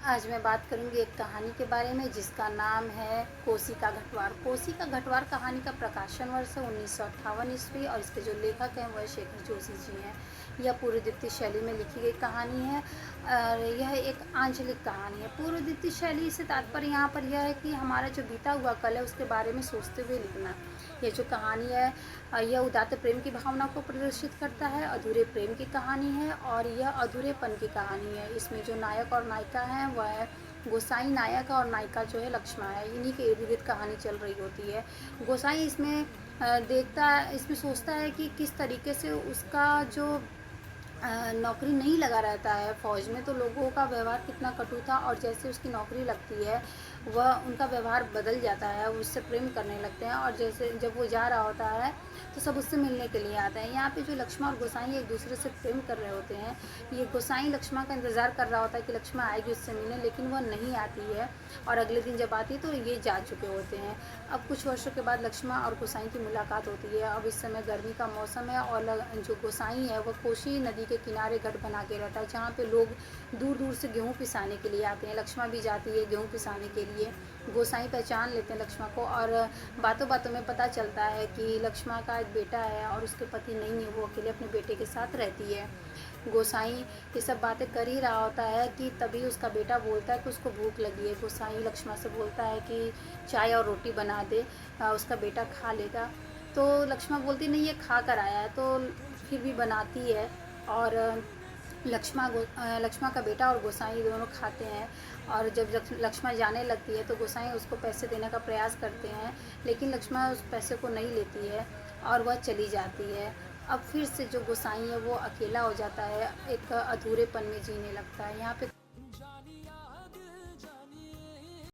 आज मैं बात करूंगी एक कहानी के बारे में जिसका नाम है कोसी का घटवार। कोसी का घटवार कहानी का प्रकाशन वर्ष है 1958 ईस्वी और इसके जो लेखक हैं वह शेखर जोशी जी हैं। यह पूर्वदित्य शैली में लिखी गई कहानी है और यह एक आंचलिक कहानी है। पूर्वदित्य शैली से तात्पर्य यहाँ पर यह है कि हमारा जो बीता हुआ कल है उसके बारे में सोचते हुए लिखना। यह जो कहानी है यह उदात्त प्रेम की भावना को प्रदर्शित करता है, अधूरे प्रेम की कहानी है और यह अधूरेपन की कहानी है। इसमें जो नायक और नायिका हैं वह है गोसाई नायक और नायिका जो है लक्ष्मण है। इन्हीं के इर्द गिर्द कहानी चल रही होती है। गोसाई इसमें इसमें सोचता है कि किस तरीके से उसका जो नौकरी नहीं लगा रहता है फ़ौज में, तो लोगों का व्यवहार कितना कटु था और जैसे उसकी नौकरी लगती है वह उनका व्यवहार बदल जाता है, उससे प्रेम करने लगते हैं और जैसे जब वो जा रहा होता है तो सब उससे मिलने के लिए आते हैं। यहाँ पे जो लक्ष्मण और गोसाई एक दूसरे से प्रेम कर रहे होते हैं। ये गोसाई लक्ष्मण का इंतज़ार कर रहा होता है कि लक्ष्मण आएगी उससे मिलने, लेकिन वह नहीं आती है और अगले दिन जब आती है तो ये जा चुके होते हैं। अब कुछ वर्षों के बाद लक्ष्मण और गोसाई की मुलाकात होती है। अब इस समय गर्मी का मौसम है और जो गोसाई है वह कोसी नदी के किनारे गढ़ बना के रहता है जहाँ पे लोग दूर दूर से गेहूँ पिसाने के लिए आते हैं। लक्ष्मण भी जाती है गेहूँ पिसाने के लिए। गोसाई पहचान लेते हैं लक्ष्मण को और बातों बातों में पता चलता है कि लक्ष्मण का एक बेटा है और उसके पति नहीं है, वो अकेले अपने बेटे के साथ रहती है। गोसाई ये सब बातें कर ही रहा होता है कि तभी उसका बेटा बोलता है कि उसको भूख लगी है। गोसाई लक्ष्मण से बोलता है कि चाय और रोटी बना दे, उसका बेटा खा लेगा। तो लक्ष्मण बोलती नहीं, ये खा कर आया है, तो फिर भी बनाती है और लक्ष्मण का बेटा और गोसाई दोनों खाते हैं। और जब लक्ष्मण जाने लगती है तो गोसाई उसको पैसे देने का प्रयास करते हैं, लेकिन लक्ष्मण उस पैसे को नहीं लेती है और वह चली जाती है। अब फिर से जो गोसाई है वो अकेला हो जाता है, एक अधूरेपन में जीने लगता है। यहाँ पे